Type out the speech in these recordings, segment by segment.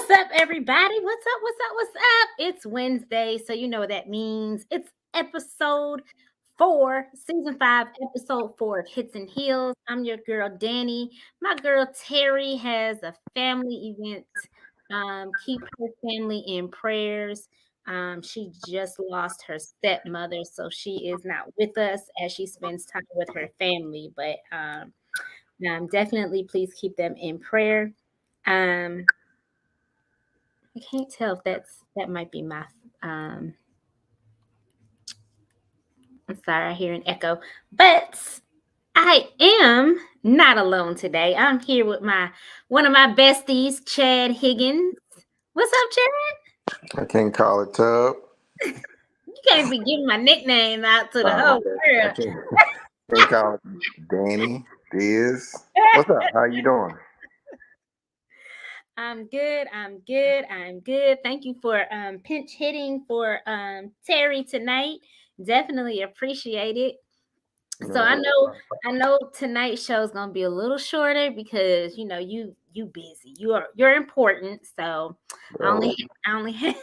What's up, everybody? What's up? What's up? What's up? It's Wednesday, so you know what that means. It's episode 4, season 5, episode 4 of Hits and Heels. I'm your girl, Dani. My girl, Terry, has a family event. Keep her family in prayers. She just lost her stepmother, so she is not with us as she spends time with her family. But definitely please keep them in prayer. Um, I can't tell if that might be my um I'm sorry, I hear an echo. But I am not alone today. I'm here with my one of my besties, Chad Higgins. What's up, Chad? I can't call it Tub. You can't be giving my nickname out to the whole Okay. I world. can't call it Danny. Diz. What's up? How you doing? I'm good. I'm good. I'm good. Thank you for pinch hitting for Terry tonight. Definitely appreciate it. So No. I know tonight's show is gonna be a little shorter because you busy. You're important. So I only Bro, I only have,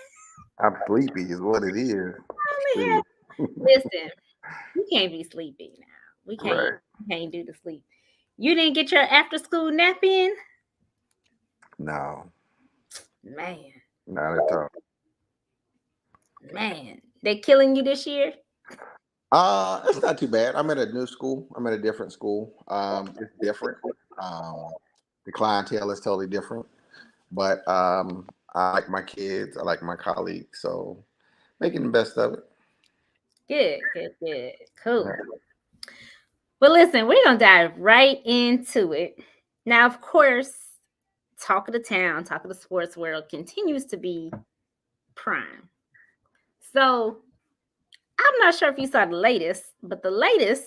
I'm sleepy is what it is. I only have Shoot. listen, you can't be sleepy now. Right. We can't do the sleep. You didn't get your after school nap in? No, Man, not at all. man. They killing you this year? It's not too bad. I'm at a new school. I'm at a different school. It's different. The clientele is totally different. But I like my kids. I like my colleagues. So making the best of it. Good, good, good. Cool. Yeah. Well, listen, we're gonna dive right into it. Now, of course, talk of the town, talk of the sports world continues to be prime. So I'm not sure if you saw the latest, but the latest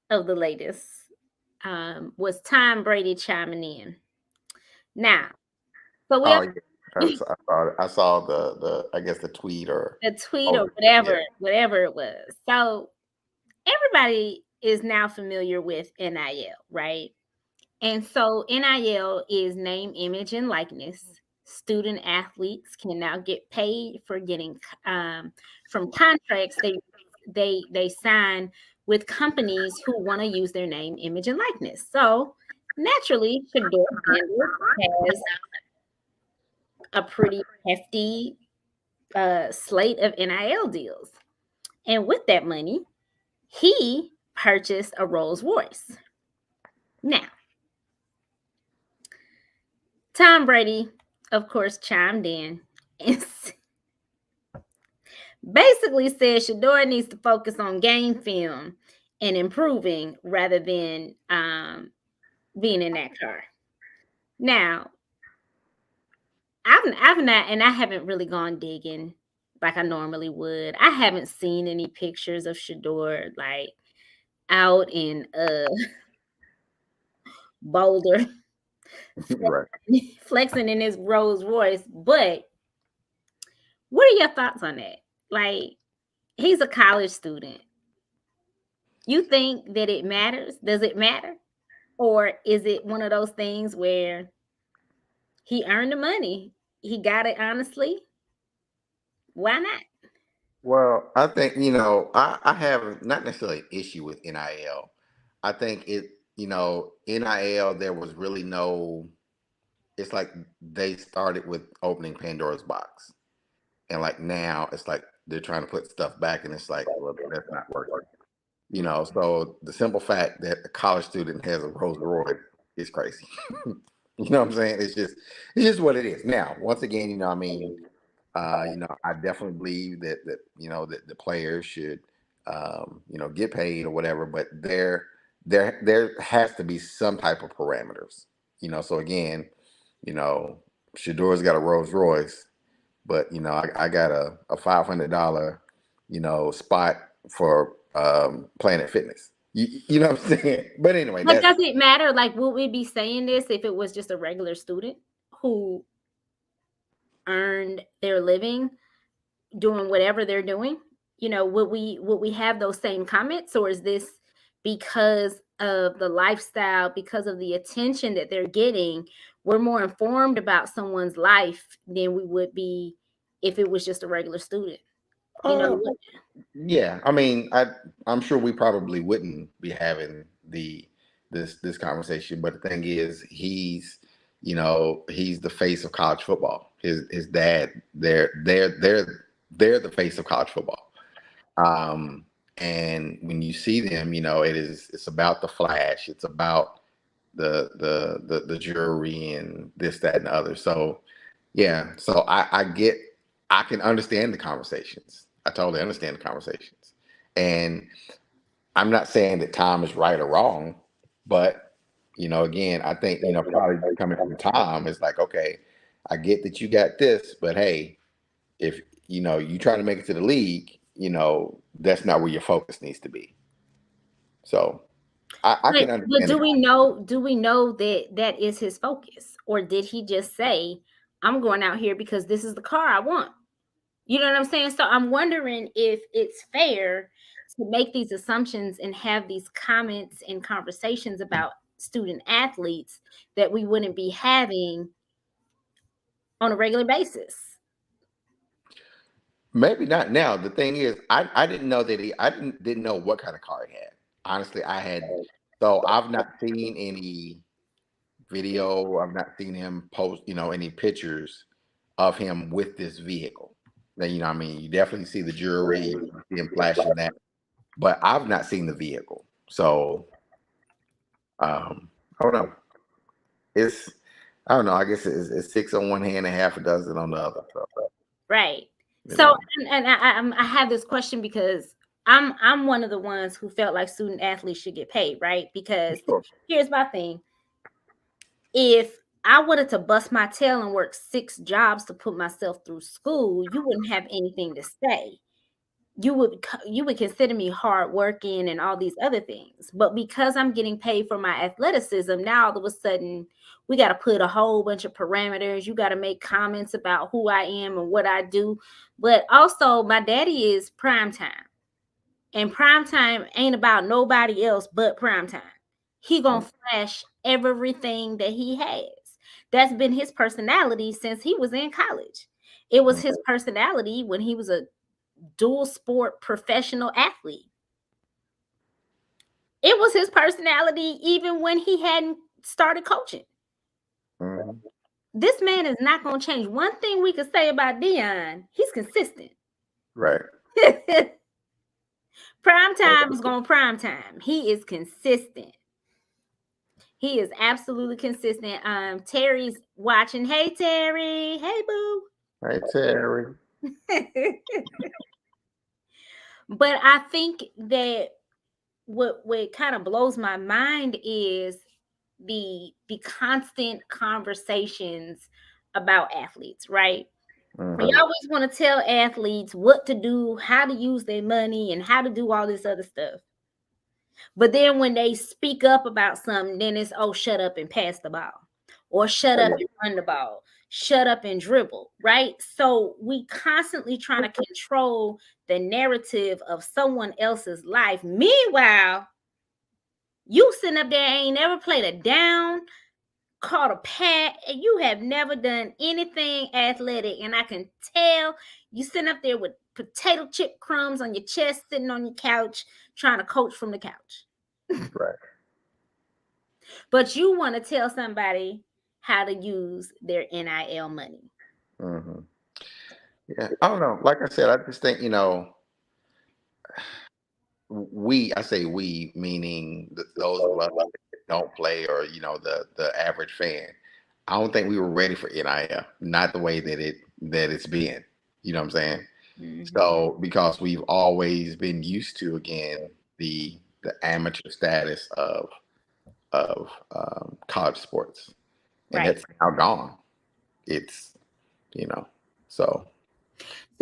of the latest was Tom Brady chiming in. Now, so we Oh have yeah. I saw the I guess the tweet or a tweet or oh yeah. whatever it was. So everybody is now familiar with NIL, right? And so NIL is name, image, and likeness. Student athletes can now get paid for getting from contracts they sign with companies who want to use their name, image, and likeness. So naturally, Shador Sanders has a pretty hefty slate of NIL deals, and with that money, he purchased a Rolls Royce. Now, Tom Brady, of course, chimed in and basically said Shador needs to focus on game film and improving rather than being in that car. Now, I've not, and I haven't really gone digging like I normally would. I haven't seen any pictures of Shador like out in Boulder Right. flexing in his Rolls Royce. But what are your thoughts on that? Like, he's a college student. You think that it matters? Does it matter? Or is it one of those things where he earned the money? He got it honestly. Why not? Well, I think, I have not necessarily an issue with NIL. I think NIL, there was really no, it's like they started with opening Pandora's box. And like now it's like they're trying to put stuff back and it's like, well, that's not working. So the simple fact that a college student has a Rolls Royce is crazy. You know what I'm saying? It's just what it is. Now, once again, I definitely believe that the players should, get paid or whatever, but there has to be some type of parameters. So again, you know, Shador's got a Rolls Royce, but I got a $500 spot for Planet Fitness. You know what I'm saying? But anyway, But that's does it matter? Like, would we be saying this if it was just a regular student who earned their living doing whatever they're doing? Would we have those same comments, or is this because of the lifestyle, because of the attention that they're getting? we're more informed about someone's life than we would be if it was just a regular student. You know Uh, what? yeah, I mean, I'm sure we probably wouldn't be having this conversation, but the thing is, he's the face of college football. His dad, they're the face of college football. Um, and when you see them, it's about the flash. It's about the jury and this, that, and the other. So yeah, so I can understand the conversations. I totally understand the conversations. And I'm not saying that Tom is right or wrong, but again, I think, probably coming from Tom, it's like, okay, I get that you got this, but hey, if you try to make it to the league, that's not where your focus needs to be. So I can But understand the do we know that that is his focus, or did he just say, "I'm going out here because this is the car I want"? You know what I'm saying? So I'm wondering if it's fair to make these assumptions and have these comments and conversations about student athletes that we wouldn't be having on a regular basis. maybe not now. The thing is, I didn't know that I didn't know what kind of car he had. Honestly, so I've not seen any video. I've not seen him post, any pictures of him with this vehicle. Then, I mean, you definitely see the jewelry, you see him flashing that, but I've not seen the vehicle. So, I don't know. It's, I don't know. I guess it's six on one hand and half a dozen on the other. So, Right. you So, know, and I have this question because I'm one of the ones who felt like student athletes should get paid, right? Because sure. here's my thing: if I wanted to bust my tail and work 6 jobs to put myself through school, you wouldn't have anything to say. You would consider me hardworking and all these other things. But because I'm getting paid for my athleticism, now all of a sudden we got to put a whole bunch of parameters. You got to make comments about who I am and what I do. But also, my daddy is prime time, and prime time ain't about nobody else but prime time. He gonna flash everything that he has. That's been his personality since he was in college. It was Mhm. his personality when he was a dual sport professional athlete. It was his personality even when he hadn't started coaching. Mhm. This man is not going to change. One thing we could say about Dion, he's consistent. Right. Prime time is going prime time. He is consistent. He is absolutely consistent. Terry's watching. Hey Terry. Hey boo. Hey, Terry. But I think that what kind of blows my mind is the constant conversations about athletes, right? We Hmm. always want to tell athletes what to do, how to use their money, and how to do all this other stuff. But then when they speak up about something, then it's, oh, shut up and pass the ball, or shut up and run the ball, shut up and dribble, right? So we constantly trying to control the narrative of someone else's life. Meanwhile, you sitting up there ain't never played a down, caught a pat, and you have never done anything athletic. And I can tell you sitting up there with potato chip crumbs on your chest, sitting on your couch, trying to coach from the couch. Right. But you want to tell somebody how to use their NIL money. Hmm. Yeah. I don't know. Like I said, I just think, I say we, meaning those of us that don't play, or the average fan. I don't think we were ready for NIL, not the way that it's been. You know what I'm saying? Mhm. So because we've always been used to, again, the amateur status of college sports, and Right. that's now gone. It's you know so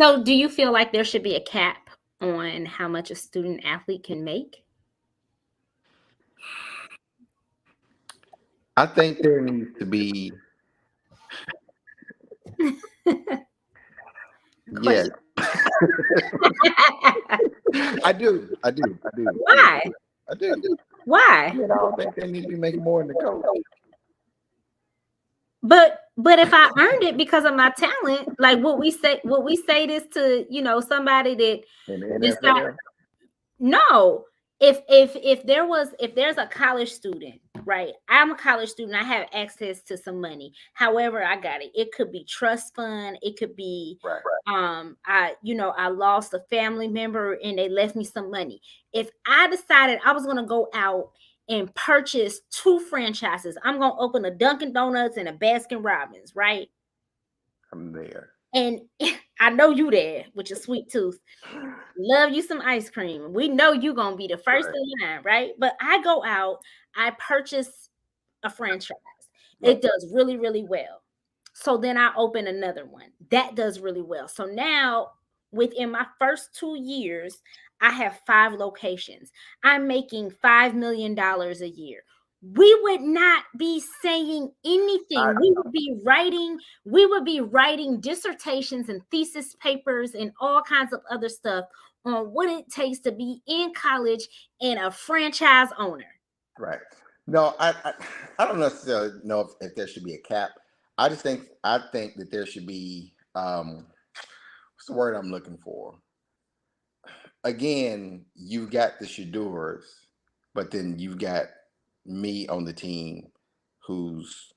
So, do you feel like there should be a cap on how much a student athlete can make? I think there needs to be. Yes. Question. I do. Yeah, Why? I do. Why? I don't think they need to be making more than the coach. but if I earned it because of my talent, like would we say this to, somebody that in the decide NFL. no. If there's a college student, right? I'm a college student, I have access to some money. However, I got it. It could be trust fund, it could be Right. I lost a family member and they left me some money. If I decided I was gonna go out and purchase two franchises, I'm gonna open a Dunkin' Donuts and a Baskin Robbins, right? I'm there. And I know you there with your sweet tooth. Love you some ice cream. We know you gonna be the first Right. in line, right? But I go out, I purchase a franchise. Right. It does really, really well. So then I open another one. That does really well. So now within my first 2 years, I have 5 locations. I'm making $5 million a year. We would not be saying I anything. We would be writing dissertations and thesis papers and all kinds of other stuff on what it takes to be in college and a franchise owner. right. No, I don't necessarily know if there should be a cap. I think that there should be what's the word I'm looking for? Again, you got the Shadurs, but then you've got me on the team who's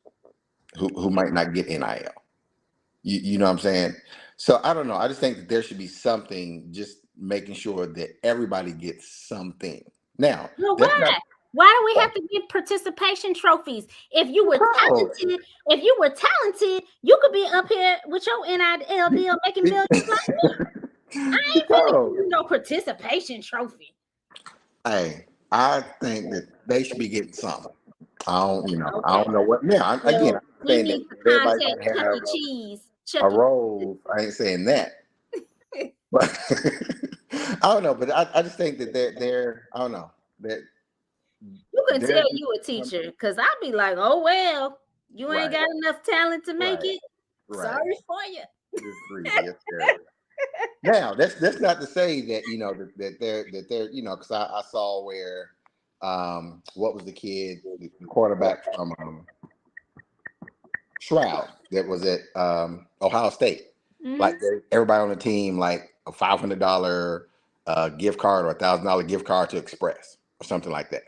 who might not get NIL. You know what I'm saying? So I don't know. I just think that there should be something, just making sure that everybody gets something. Now, Well, that's not why? Why do we have to give participation trophies? If you were bro. talented, you could be up here with your NIL deal making millions like me. I ain't finna give Bro, you no participation trophy. hey, I think that they should be getting something. I Okay. don't know what. Now, again, Well, I'm he saying that needs to everybody contact got to Chuck have E. Cheese. a Chuck E. role. I ain't saying that, but I don't know. But I just think that they're I don't know that You can there's tell you a teacher because I'd be like, oh well, you ain't right, got enough talent to make right, it. right. Sorry for you. It's greedy. It's terrible. Now, that's not to say that that they're because I saw where what was the kid, the quarterback from Shroud that was at Ohio State. Like Mhm. everybody on the team, like a $500 gift card or $1,000 gift card to Express or something like that.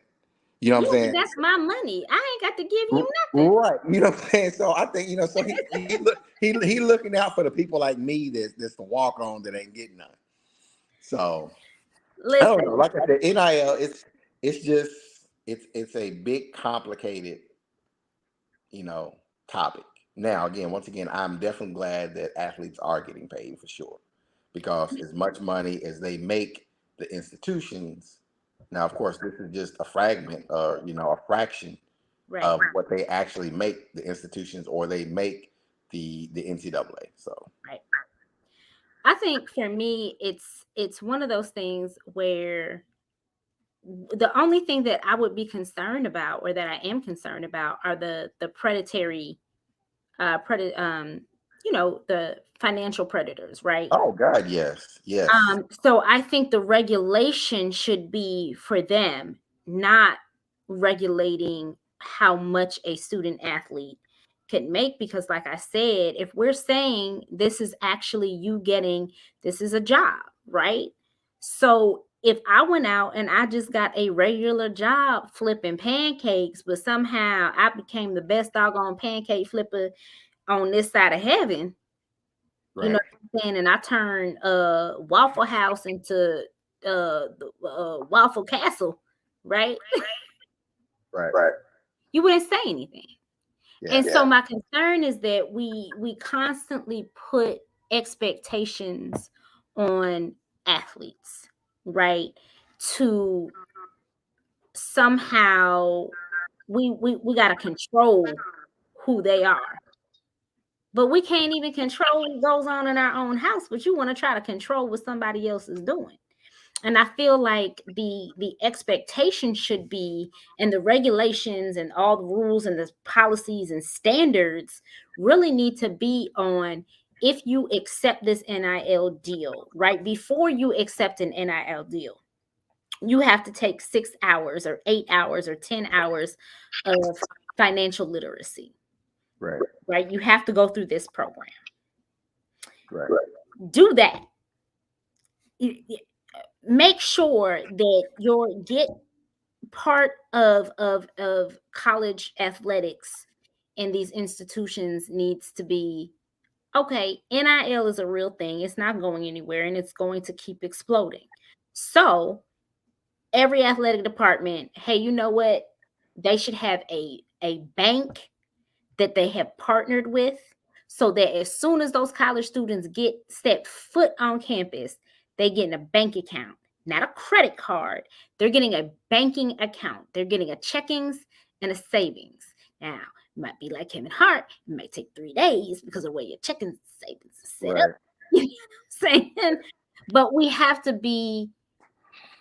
You know what Yeah, I'm but saying? that's my money. I ain't got to give you nothing. Right. You know what I'm saying? So I think so he looking out for the people like me that's the walk on that ain't getting none. So I don't know. Listen, Like I said, NIL, it's just it's a big complicated you know topic. Now, again, once again, I'm definitely glad that athletes are getting paid for sure, because as much money as they make the institutions, now of course this is just a fragment or a fraction right. of what they actually make the institutions or they make the NCAA. So Right. I think for me, it's one of those things where the only thing that I would be concerned about, or that I am concerned about, are the predatory, the financial predators, right? oh God, yes, yes, So I think the regulation should be for them, not regulating how much a student athlete can make. Because, like I said, if we're saying this is actually you getting, this is a job, right? So if I went out and I just got a regular job flipping pancakes, but somehow I became the best doggone pancake flipper on this side of heaven, you know right, what I'm saying? And I turned Waffle House into Waffle Castle, right? right, You wouldn't say anything. yeah, And so my concern is that we constantly put expectations on athletes, right? To somehow we got to control who they are. But we can't even control what goes on in our own house, but you want to try to control what somebody else is doing. And I feel like the expectation should be, and the regulations and all the rules and the policies and standards really need to be on, if you accept this NIL deal, right? Before you accept an NIL deal, you have to take 6 hours or 8 hours or 10 hours of financial literacy. right. right? You have to go through this program. Right. Do that. Make sure that your get part of college athletics in these institutions needs to be okay. NIL is a real thing. It's not going anywhere, and it's going to keep exploding. So every athletic department, hey, you know what? They should have a bank that they have partnered with, so that as soon as those college students get step foot on campus, they get in a bank account, not a credit card. They're getting a banking account. They're getting a checkings and a savings. Now, it might be like Kevin Hart. It might take 3 days because of the way your checking savings is set up. Right. You know what I'm saying? But we have to be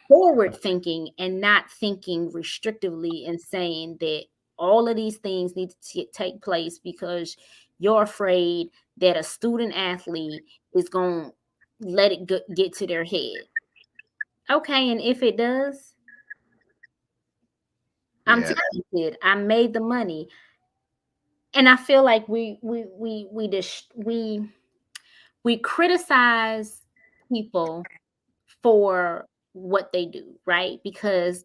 forward thinking and not thinking restrictively and saying that all of these things need to take place because you're afraid that a student athlete is going to let it get to their head. Okay, and if it does, I'm Yeah. talented. I made the money, and I feel like we criticize people for what they do, right? Because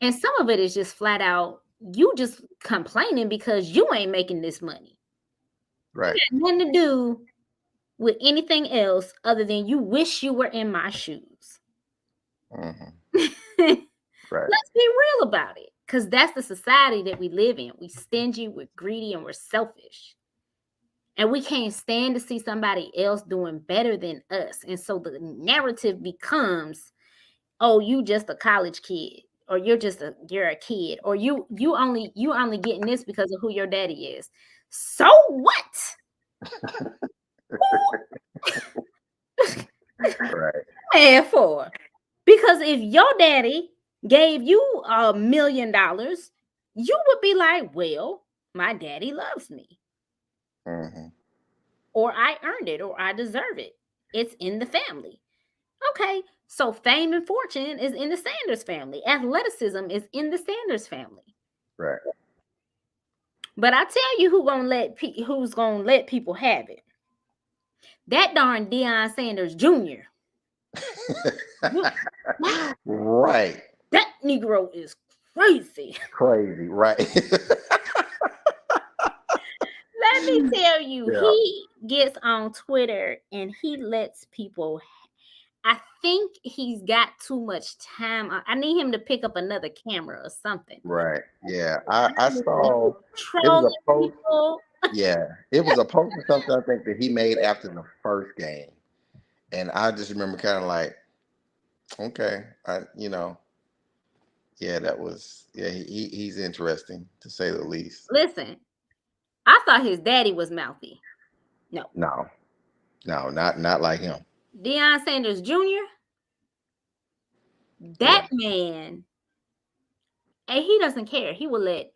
and some of it is just flat out you just complaining because you ain't making this money. Right. Nothing to do with anything else other than you wish you were in my shoes. Hmm. Let's Right. be real about it. Because that's the society that we live in. We stingy, we're greedy, and we're selfish. And we can't stand to see somebody else doing better than us. And so the narrative becomes, oh, you just a college kid, or you're a kid, or you only getting this because of who your daddy is. So what? Right. Mad for? Because if your daddy gave you $1 million, you would be like, well, my daddy loves me, Hmm. or I earned it, or I deserve it. It's in the family. Okay, so fame and fortune is in the Sanders family. Athleticism is in the Sanders family. Right. But I tell you who's gonna let people have it. That darn Deion Sanders Jr. You- That, Right. that Negro is crazy. Crazy. Right. Let me tell you, Yeah. he gets on Twitter and he lets people. I think he's got too much time. I need him to pick up another camera or something. Right. Yeah. I saw it was Trolling a post. people. Yeah. It was a post or something I think that he made after the first game. And I just remember kind of like, okay, yeah, that was yeah, he's interesting to say the least. Listen, I thought his daddy was mouthy. No, No, no, not like him. Deion Sanders Jr. Yeah. That man, and he doesn't care. He will let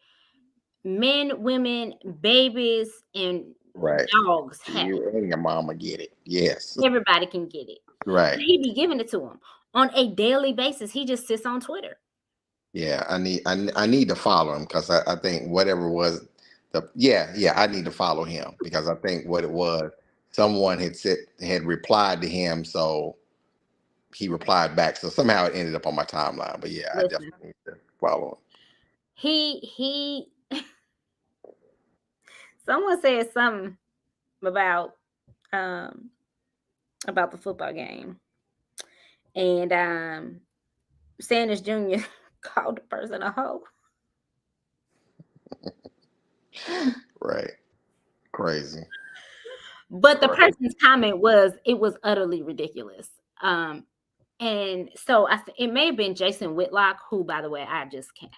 men, women, babies, and Right. dogs have You it. and your mama get it. Yes. Everybody can get it. Right. He be giving it to him on a daily basis. He just sits on Twitter. Yeah. I need to follow him because I think whatever was yeah, I need to follow him because I think what it was, someone had replied to him, so he replied back. So somehow it ended up on my timeline. But yeah, I Listen, definitely need to follow he someone said something about um about the football game, and Sanders Jr. called the person a hoe. him. Right. Crazy. But the Crazy. person's comment was it was utterly ridiculous. And so it may have been Jason Whitlock, who, by the way, I just can't.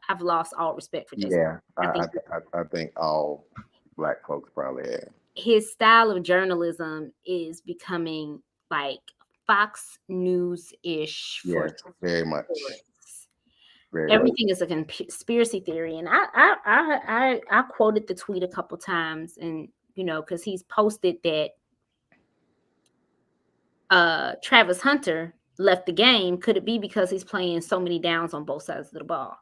I've lost all respect for Jason. Yeah, I think I think all black folks probably have. his style of journalism is becoming like Fox News ish for Yes, very much, sports. very much. Everything is a conspiracy theory, and I quoted the tweet a couple times, and because he's posted that Travis Hunter left the game. Could it be because he's playing so many downs on both sides of the ball?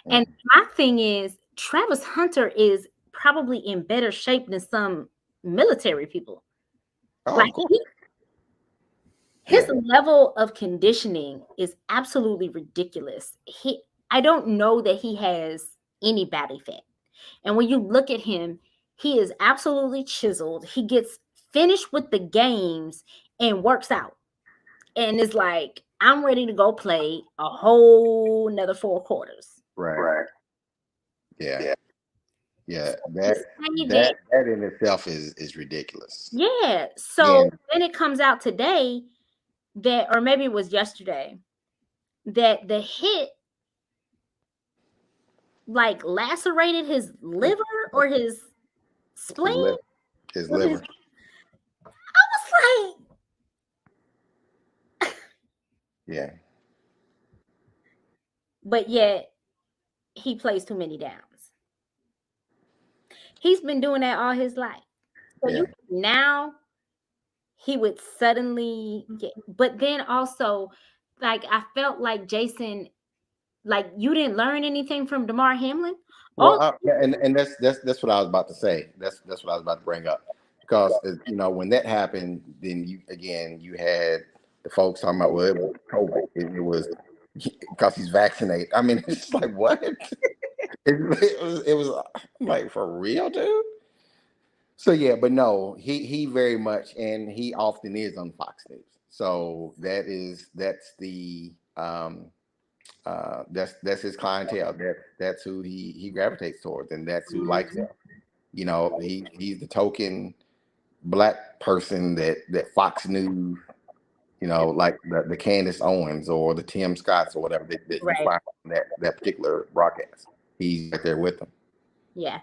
And Mm, my thing is, Travis Hunter is probably in better shape than some military people. Oh, Like of course. his Yeah. level of conditioning is absolutely ridiculous. I don't know that he has any body fat. And when you look at him, he is absolutely chiseled. He gets finished with the games and works out. And it's like, I'm ready to go play a whole another 4 quarters. Right. Yeah. So Yeah. to That say that, that in itself is ridiculous. yeah. Again, So then it comes out today that, or maybe it was yesterday, that the hit like lacerated his liver or his his spleen. liver. His Or his, liver. I was like, Yeah. but yet he plays too many downs. He's been doing that all his life. So Yeah. you now he would suddenly get, but then also, like I felt like Jason, like you didn't learn anything from Damar Hamlin. Well, Oh, yeah, and that's what I was about to say. That's what I was about to bring up because when that happened, then you had the folks talking about, well, it was COVID. It was because he's vaccinated. I mean, it's like what? It was I'm like, for real, dude. So yeah, but no, he very much, and he often is on Fox News. So that's the that's his clientele. That's who he gravitates towards, and that's who likes him. mhm, He's the token black person that Fox News, like the Candace Owens or the Tim Scotts or whatever that you right. find on that particular broadcast. He's right there with them. Yeah.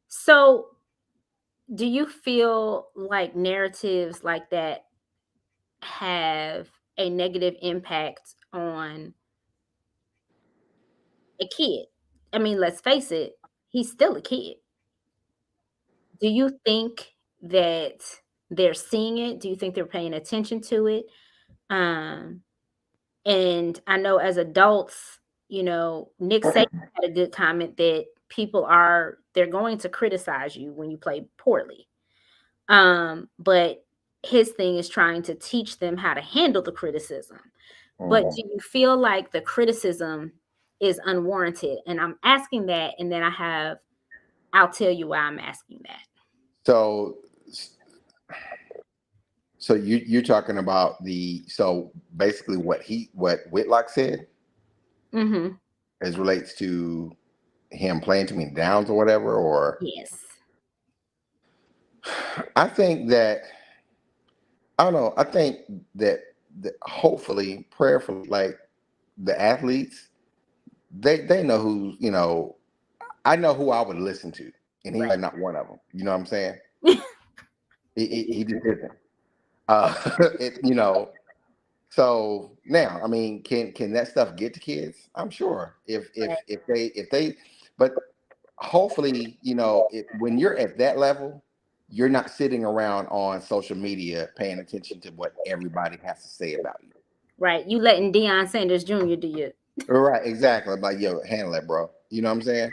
So do you feel like narratives like that have a negative impact on a kid? I mean, let's face it, he's still a kid. Do you think that they're seeing it? Do you think they're paying attention to it? Um, and I know as adults, Nick Saban had a good comment that they're going to criticize you when you play poorly. But his thing is trying to teach them how to handle the criticism. But Mhm. do you feel like the criticism is unwarranted? And I'm asking that, and then I'll tell you why I'm asking that. So so you're talking about so basically what Whitlock said Mm-hmm. as relates to him playing too many downs or whatever, or Yes. I think that I don't know. I think that, hopefully, prayerfully, like the athletes, they know who I know who I would listen to, and he's like Right. not one of them. You know what I'm saying? He just isn't. It So now, I mean, can that stuff get to kids? I'm sure Right. if they, but hopefully, when you're at that level, you're not sitting around on social media paying attention to what everybody has to say about you. Right. You letting Deion Sanders Jr. do you? Right, exactly. I'm like, yo, handle it, bro. You know what I'm saying?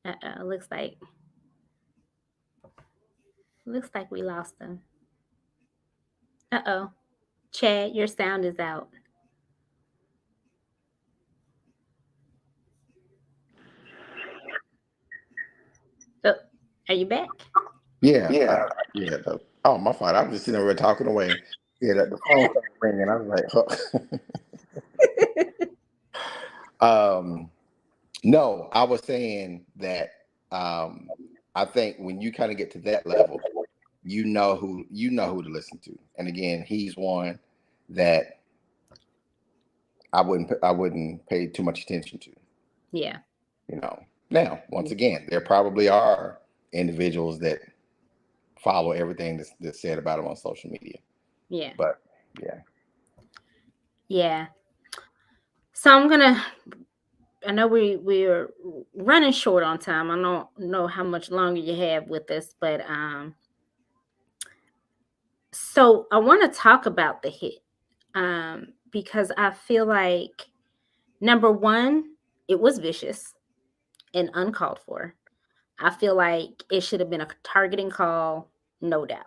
Uh-oh. Looks like we lost them. Uh-oh. Chad, your sound is out. Oh, are you back? Yeah, yeah. Oh, my fault. I'm just sitting over talking away. Yeah, the phone started ringing. I was like, huh. um, no, I was saying that I think when you kind of get to that level, you know who to listen to. And again, he's one that I wouldn't pay too much attention to. Yeah. Now, once again, there probably are individuals that follow everything that's said about him on social media. Yeah. But yeah. Yeah. So I know we're running short on time. I don't know how much longer you have with us, but so I want to talk about the hit. because I feel like, number one, it was vicious and uncalled for. I feel like it should have been a targeting call, no doubt.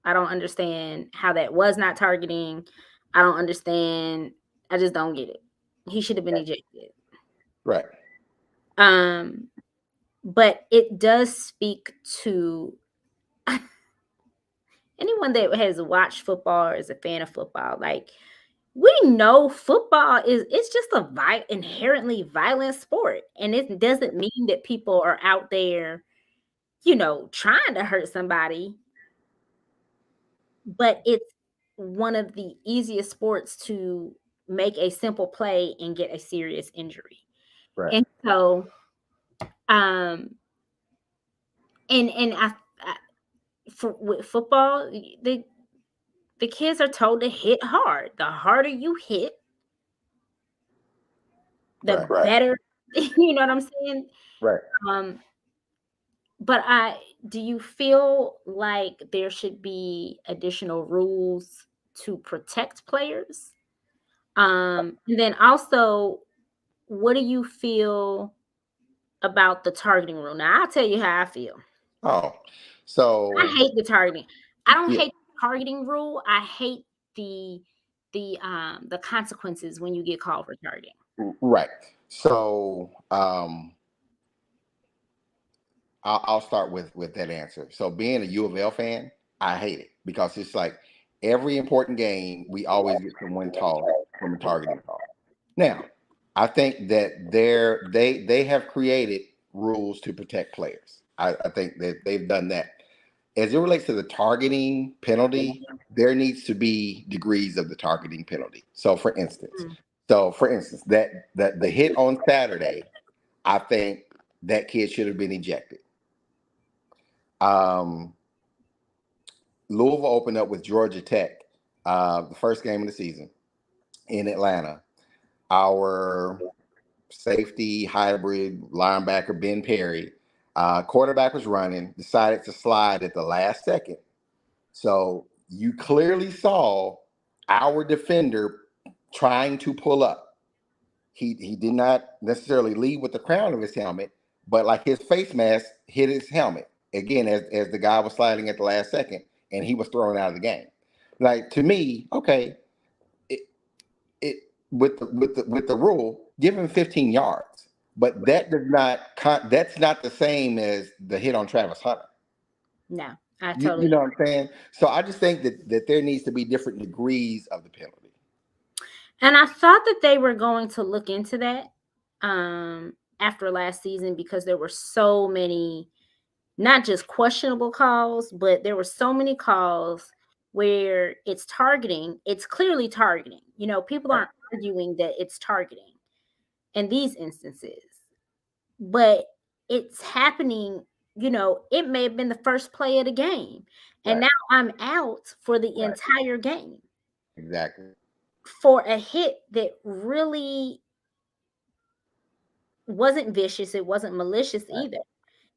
I don't understand how that was not targeting. I don't understand. I just don't get it. He should have been ejected. Right. Um, but it does speak to anyone that has watched football or is a fan of football. Like, we know football is, it's just a inherently violent sport, and it doesn't mean that people are out there, trying to hurt somebody, but it's one of the easiest sports to make a simple play and get a serious injury. Right. And so, um, and for with football, the kids are told to hit hard. The harder you hit, the Right. better. You know what I'm saying? Right. Um, but do you feel like there should be additional rules to protect players? And then also, what do you feel about the targeting rule? Now, I'll tell you how I feel. Oh, I so hate the targeting. I don't yeah, hate the targeting rule. I hate the the consequences when you get called for targeting. right. So I'll start with that answer. So being a U of L fan, I hate it because it's like every important game we always get someone tossed from a targeting call. Now, I think that they have created rules to protect players. I think that they've done that. As it relates to the targeting penalty, there needs to be degrees of the targeting penalty. Mm, So for instance, that the hit on Saturday, I think that kid should have been ejected. Um, Louisville opened up with Georgia Tech, the first game of the season in Atlanta. Our safety hybrid linebacker Ben Perry, quarterback was running, decided to slide at the last second. So you clearly saw our defender trying to pull up. He did not necessarily lead with the crown of his helmet, but like his face mask hit his helmet again as the guy was sliding at the last second, and he was thrown out of the game. Like to me, okay, it, it with the rule, give him 15 yards, but that does not that's not the same as the hit on Travis Hunter. no, I You totally. know what I'm saying? So I just think that there needs to be different degrees of the penalty. And I thought that they were going to look into that after last season, because there were so many, not just questionable calls, but there were so many calls where it's targeting. It's clearly targeting. People Right. aren't arguing that it's targeting in these instances, but it's happening. It may have been the first play of the game, and Right. now I'm out for the Right. entire game Exactly. for a hit that really wasn't vicious. It wasn't malicious Right. either.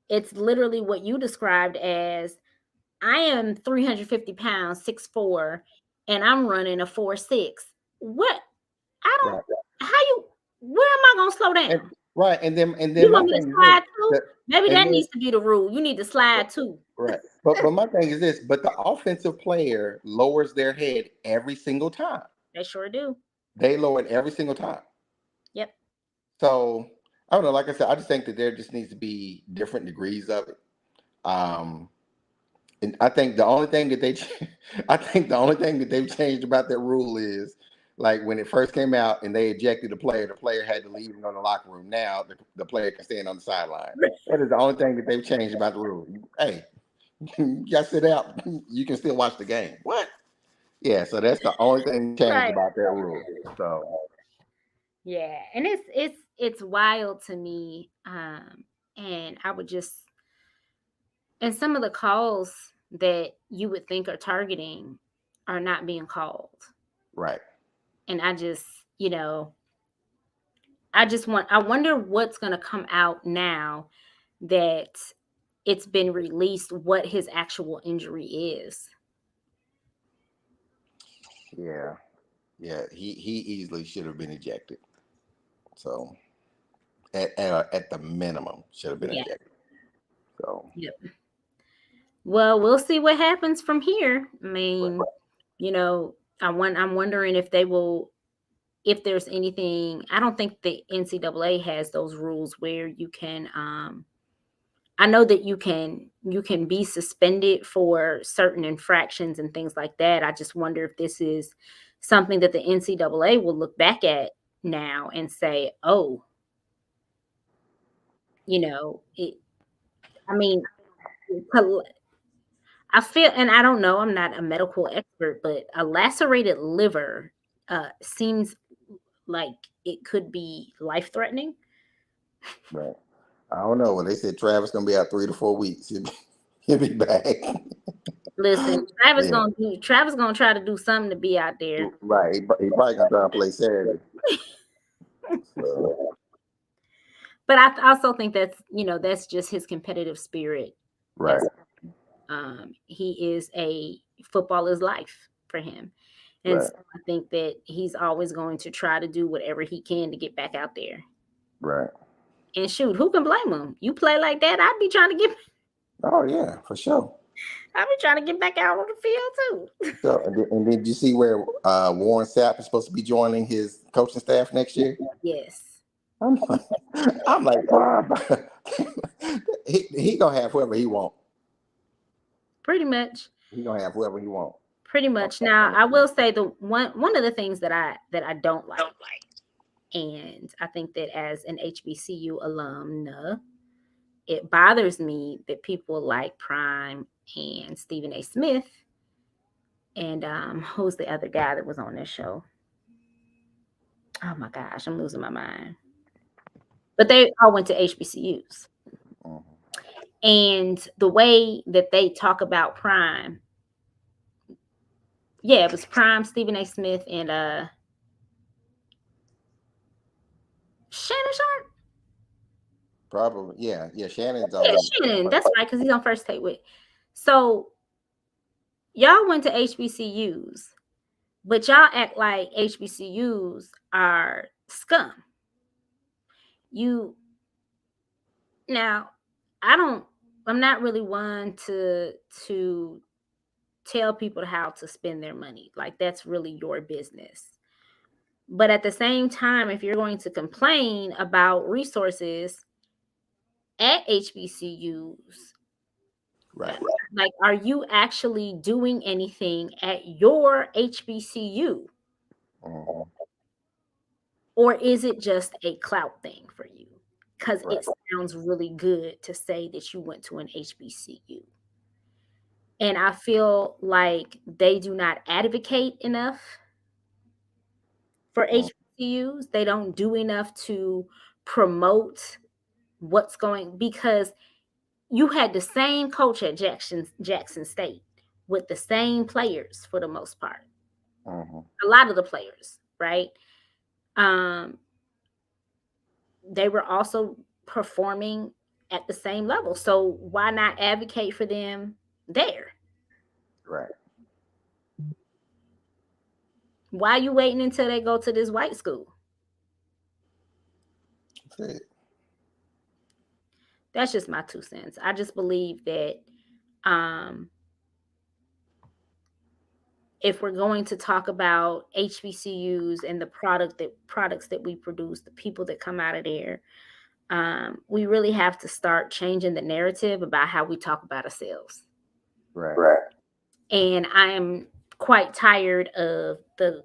It's literally what you described as, I am 350 pounds, 6'4", and I'm running a 4'6". What? I don't, Right. how you, where am I going to slow And down? right. And then You my want me to thing is this. slide too? That, Maybe and that then needs to be the rule. You need to slide too. right. But my thing is this. But the offensive player lowers their head every single time. They sure do. They lower it every single time. Yep. So I don't know. Like I said, I just think that there just needs to be different degrees of it. Um, And I think the only thing that I think the only thing that they've changed about that rule is like when it first came out and they ejected the player had to leave and go in the locker room. Now the player can stand on the sideline. That is the only thing that they've changed about the rule. Hey, you got to sit out. You can still watch the game. What? Yeah. So that's the only thing changed Right. about that rule. So Yeah. And it's wild to me. And I would just, and some of the calls that you would think are targeting are not being called. right. And you know, I wonder what's going to come out now that it's been released, what his actual injury is. Yeah. Yeah, he easily should have been ejected. So at the minimum should have been Yeah. ejected. So Yep. Well, we'll see what happens from here. I right, mean, I'm wondering if they will, if there's anything. I don't think the NCAA has those rules where you can. I know that you can be suspended for certain infractions and things like that. I just wonder if this is something that the NCAA will look back at now and say, "Oh, it." I mean, I feel, and I don't know, I'm not a medical expert, but a lacerated liver seems like it could be life threatening. right. I don't know. Well, they said Travis gonna be out 3 to 4 weeks. He'll be back. Listen, Travis Yeah, gonna do. Travis gonna try to do something to be out there. right. He probably gonna try and play Saturday. So But I also think that's just his competitive spirit. right, That's he is a football is life for him, and right, so I think that he's always going to try to do whatever he can to get back out there. right. And shoot, who can blame him? You play like that, I'd be trying to get Oh yeah, for sure. I'd be trying to get back out on the field too. So and then did you see where Warren Sapp is supposed to be joining his coaching staff next year? Yes, I'm like, I'm like, wow. He gonna have whoever he want. pretty much. He gonna have whoever he want. Pretty much. Now, I will say the one of the things that I don't like, and I think that as an HBCU alumna, it bothers me that people like Prime and Stephen A. Smith and who's the other guy that was on this show? Oh my gosh, I'm losing my mind. But they all went to HBCUs. Mhm. And the way that they talk about Prime, yeah, it was Prime, Stephen A. Smith, and Shannon Sharp. Probably, yeah, yeah. Shannon's Yeah, on. Shannon. That's right, because he's on First Take with. So y'all went to HBCUs, but y'all act like HBCUs are scum. You now, I don't. I'm not really one to tell people how to spend their money. Like that's really your business. But at the same time, if you're going to complain about resources at HBCUs, Right. like, are you actually doing anything at your HBCU? Mhm. Or is it just a clout thing for you? Because Right. it sounds really good to say that you went to an HBCU. And I feel like they do not advocate enough for Mhm. HBCUs. They don't do enough to promote what's going, because you had the same coach at Jackson State with the same players for the most part. Mhm. A lot of the players, right? Um, they were also performing at the same level. So why not advocate for them there? Right. Why are you waiting until they go to this white school? That's it. That's just my 2 cents. I just believe that um, if we're going to talk about HBCUs and the products that we produce, the people that come out of there, we really have to start changing the narrative about how we talk about ourselves. Right. Right. And I am quite tired of the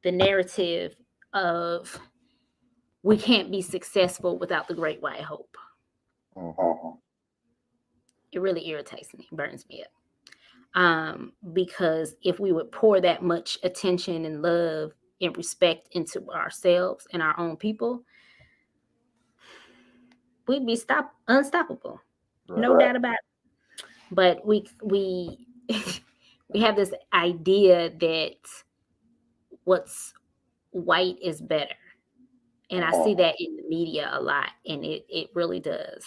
narrative of we can't be successful without the great white hope. Mhm. It really irritates me, burns me up. Because if we would pour that much attention and love and respect into ourselves and our own people, we'd be unstoppable. Right. No doubt about it. But we we have this idea that what's white is better. And I see Mhm. that in the media a lot, and it really does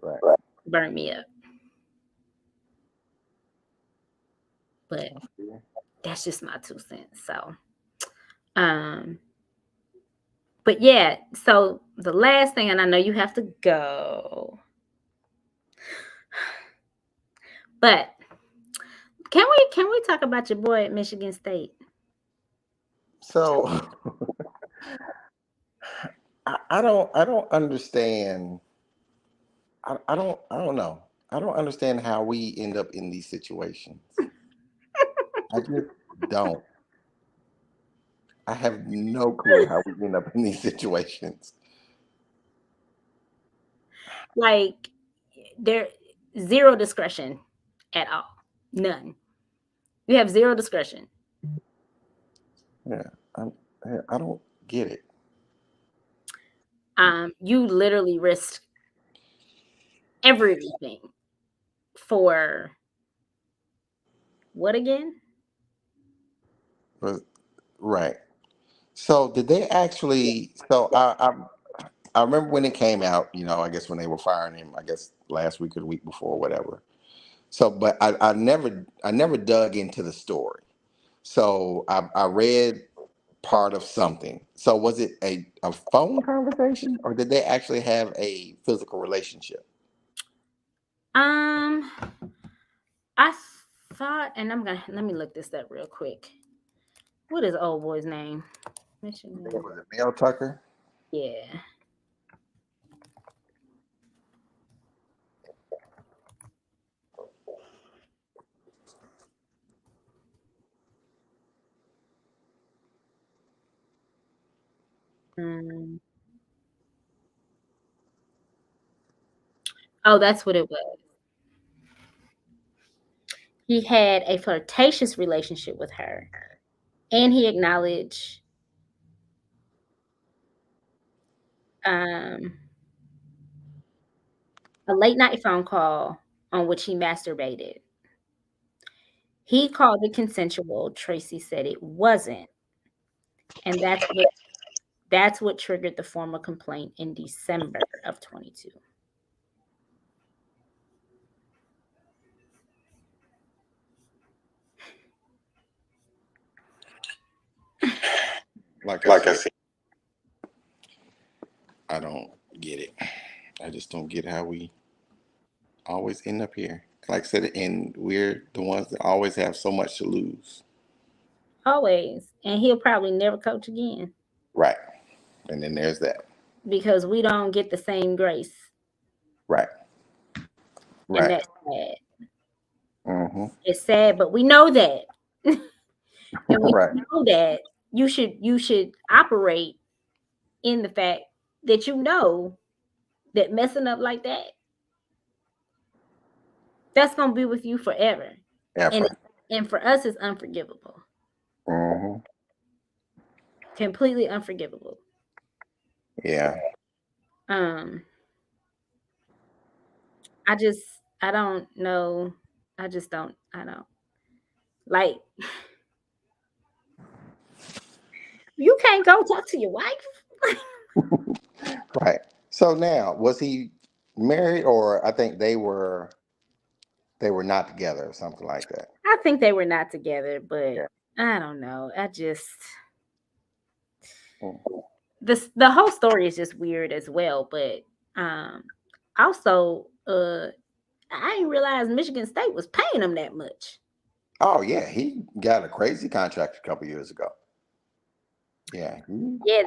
Right. burn me up. But Yeah. that's just my 2 cents. So Um, but yeah, so the last thing, and I know you have to go, but can we talk about your boy at Michigan State? So I don't understand. I don't know. I don't understand how we end up in these situations. I just don't. I have no clue how we end up in these situations. Like there zero discretion at all. None. You have zero discretion. Yeah, I'm, I don't get it. You literally risked everything for what again? But right. So did they actually? So I remember when it came out. I guess when they were firing him. I guess last week or the week before, whatever. So, but I never dug into the story. So I read part of something. So was it a phone conversation, or did they actually have a physical relationship? Um, I thought, and I'm gonna let me look this up real quick. What is old boy's name? I think it Michigan. was a Mel Tucker. Yeah. Mm. Oh, that's what it was. He had a flirtatious relationship with her, and he acknowledged um, a late night phone call on which he masturbated. He called it consensual. Tracy said it wasn't, and that's what triggered the formal complaint in December of 22. Like I Like I said, said. I don't get it. I just don't get how we always end up here. Like I said, and we're the ones that always have so much to lose. Always. And he'll probably never coach again Right. And then there's that. because we don't get the same grace. Right. And Right. that's sad. Hmm. It's sad, but we know that. And when Right. you know that, you should operate in the fact that you know that messing up like that's gonna be with you forever. And Effort. and for us it's unforgivable. Hmm. Completely unforgivable. Yeah. Um I just I don't know. I don't like you can't go talk to your wife. Right. So now, was he married, or I think they were not together or something like that. I think they were not together, but Yeah. I don't know. I just Mm. the whole story is just weird as well. But um, also, I didn't realize Michigan State was paying him that much. Oh yeah, he got a crazy contract a couple years ago. Yeah. Yeah,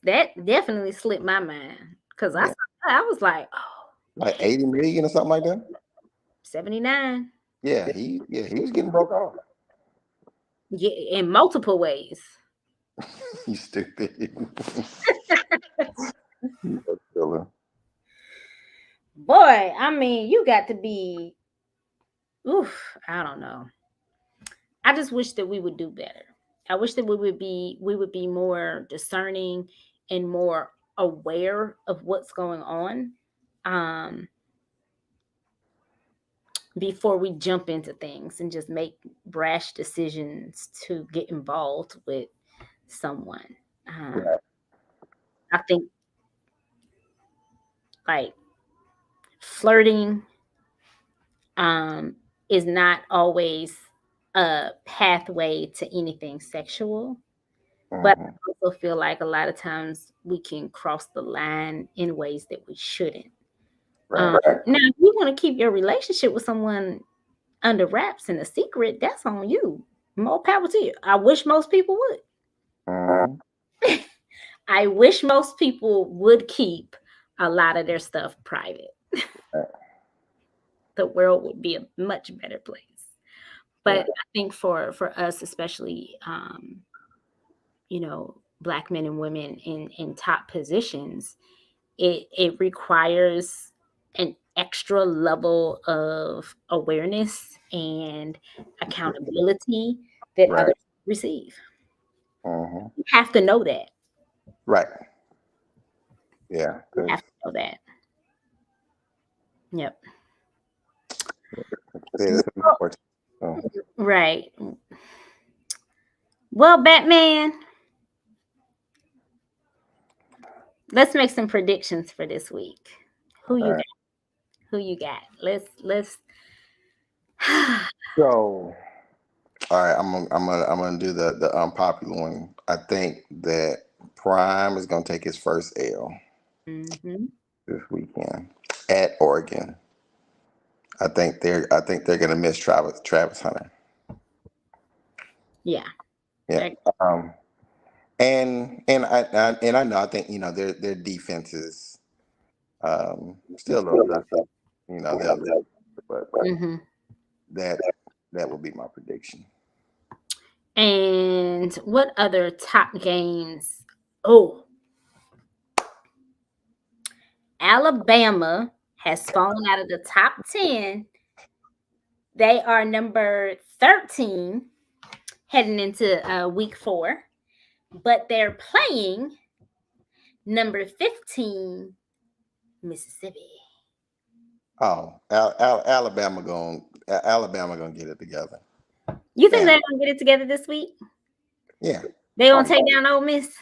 that definitely slipped my mind because I Yeah. saw that, I was like, oh, Like dang, 80 million or something like that. 79. Yeah, he was getting broke off. Yeah, in multiple ways. You stupid. You a killer. Boy, I mean, you got to be. Oof, I don't know. I just wish that we would do better. I wish that we would be more discerning and more aware of what's going on um before we jump into things and just make brash decisions to get involved with someone. Um Right. I think like flirting um is not always a pathway to anything sexual. But Mm-hmm. I also feel like a lot of times we can cross the line in ways that we shouldn't. Right. Now, if you want to keep your relationship with someone under wraps and a secret, that's on you. More power to you. I wish most people Mm-hmm. would. I wish most people would keep a lot of their stuff private. Right. The world would be a much better place. But Right. I think for us, especially, black men and women in top positions, it requires an extra level of awareness and accountability that Right. others receive. Mm-hmm. You have to know that. Right. Yeah. You Because have to know that. Yep. it's important. So, Right. Well, Batman, let's make some predictions for this week. Who all you right. got? Who you got? Let's So, all right. I'm gonna do the unpopular one. I think that Prime is gonna take his first L hmm this weekend at Oregon. I think they're gonna miss Travis Hunter. Yeah. Yeah. I- Um. And I know I think their defense is still a little dusty. They'll but mhm. that that would be my prediction. And what other top games? Oh, Alabama has fallen out of the top 10. They are number 13 heading into week 4, but they're playing number 15, Mississippi. Oh, Alabama gonna get it together. You think Bam. they're going to get it together this week? Yeah. They going Oh, to take down Ole Miss?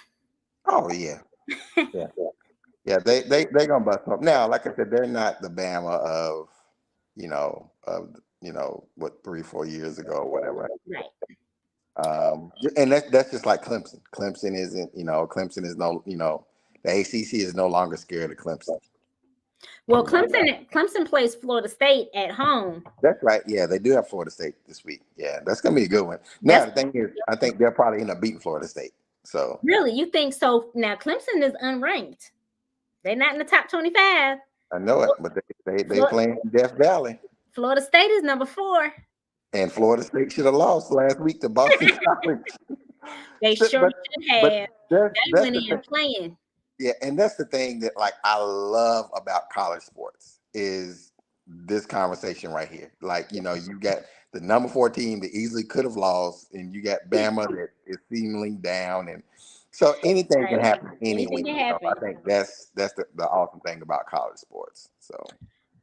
oh yeah. Yeah. Yeah. They gonna bust them up. Now, like I said, they're not the Bama of what 3-4 years ago or whatever. Right. And that's just like Clemson. Clemson is the ACC is no longer scared of Clemson. Well, You know, Clemson plays Florida State at home. that's right. Yeah, they do have Florida State this week. Yeah, that's gonna be a good one. Now That's the thing is, I think they'll probably end up beating Florida State. So really, you think so? Now Clemson is unranked. They're not in the top 25. I know it, but they Florida, playing Death Valley, Florida State is number 4. and Florida State should have lost last week to Boston College. They sure but should but have. They that's went the in thing. playing. Yeah, and that's the thing that like I love about college sports is this conversation right here. Like, you got the number 4 team that easily could have lost, and you got Bama that is seemingly down, and so anything can Right. happen any Anything week. can I happen. think that's the awesome thing about college sports. So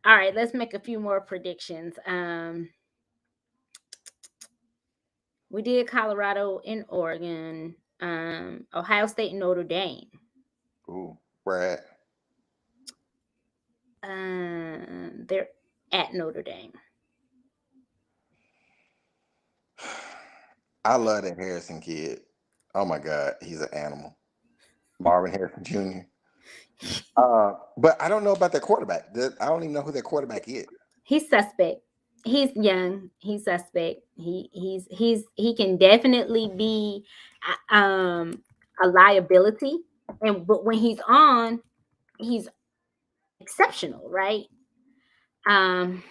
All right, let's make a few more predictions. We did Colorado and Oregon, Ohio State and Notre Dame. ooh, where at? They're at Notre Dame. I love that Harrison kid. Oh my God, he's an animal. Marvin Harrison Jr. But I don't know about their quarterback. I don't even know who their quarterback is. He's suspect. He's young. He's suspect. He can definitely be a liability. But when he's on, he's exceptional, right? Um,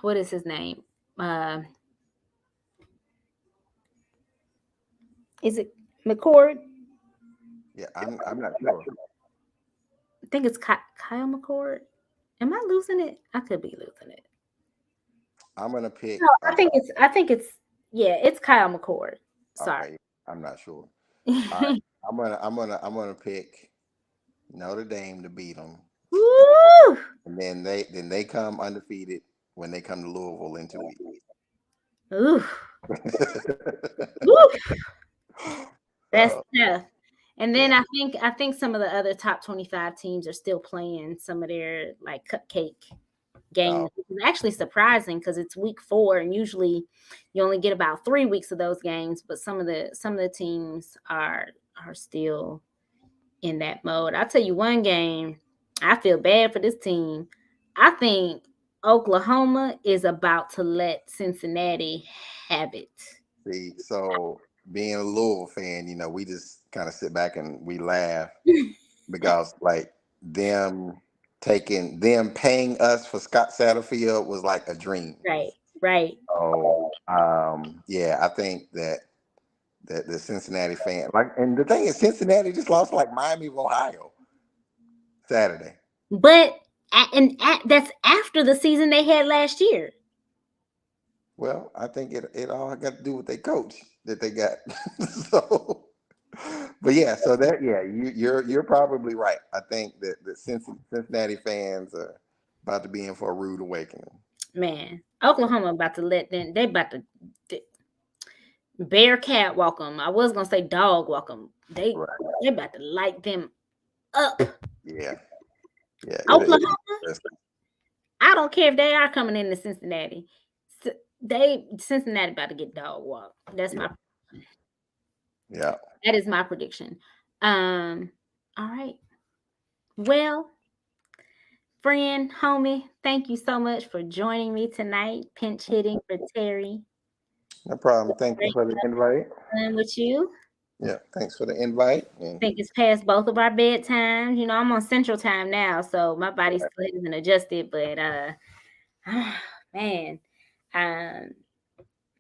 what is his name? Uh, is it McCord? Yeah, I'm not sure. I think it's Kyle McCord. Am I losing it? I could be losing it. I'm gonna No, pick. I think it's yeah, it's Kyle McCord. Sorry. Okay, I'm not sure. All right, I'm gonna pick Notre Dame to beat them, Woo! and then they come undefeated when they come to Louisville in 2 weeks. Ooh. Woo! That's So tough. And then yeah, I think some of the other top 25 teams are still playing some of their like cupcake. games, Oh, which is actually surprising because it's week 4, and usually you only get about 3 weeks of those games. But some of the teams are still in that mode. I'll tell you one game. I feel bad for this team. I think Oklahoma is about to let Cincinnati have it. see, so being a Louisville fan, we just kind of sit back and we laugh because like them them paying us for Scott Satterfield was like a dream. Right, right. So yeah, I think that the Cincinnati fan and the thing is Cincinnati just lost like Miami of Ohio Saturday. But that's after the season they had last year. Well, I think it all got to do with their coach that they got. So, but yeah, so that yeah, you're probably right. I think that the Cincinnati fans are about to be in for a rude awakening. Man, Oklahoma about to let them. They about to bear cat walk them. I was gonna say dog walk them. Right. They about to light them up. Yeah. Yeah. It Oklahoma. interesting. I don't care if they are coming into Cincinnati. Cincinnati about to get dog walk. Yeah. Yeah. That is my prediction. All right. Well, friend, homie, thank you so much for joining me tonight. Pinch hitting for Terry. No problem. Thank you Great for the invite. fun with you. Yeah. Thanks for the invite. I think it's past both of our bedtimes. You know, I'm on Central Time now, so my body still hasn't adjusted. But man, um,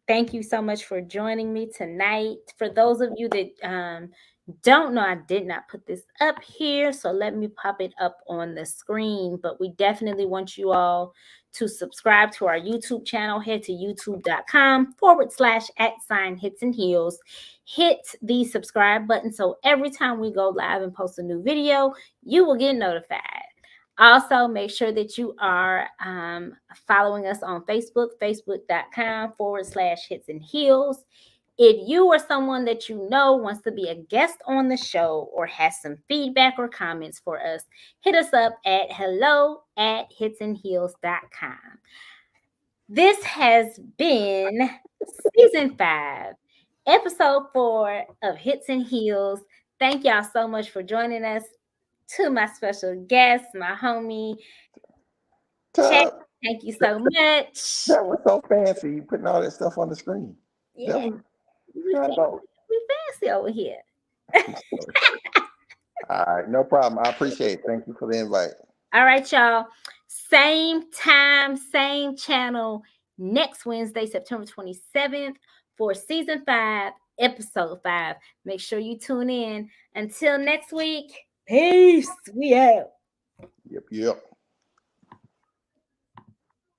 thank you so much for joining me tonight. For those of you that don't know, I did not put this up here, so let me pop it up on the screen. But we definitely want you all to subscribe to our YouTube channel. Head to youtube.com/@hits and heels. Hit the subscribe button so every time we go live and post a new video, you will get notified. Also, make sure that you are following us on Facebook, facebook.com/hits and heels. If you or someone that you know wants to be a guest on the show or has some feedback or comments for us, hit us up at hello@hitsandheels.com. This has been season 5, episode 4 of Hits and Heels. Thank y'all so much for joining us. To my special guest, my homie, Chad, Tub, thank you so much. that was so fancy. You putting all that stuff on the screen. That Yeah, was we kind fancy, of we fancy over here. all right, no problem. I appreciate it. Thank you for the invite. All right, y'all. Same time, same channel next Wednesday, September 27th for season 5, episode 5. Make sure you tune in. Until next week, peace. We out. Yep, yep.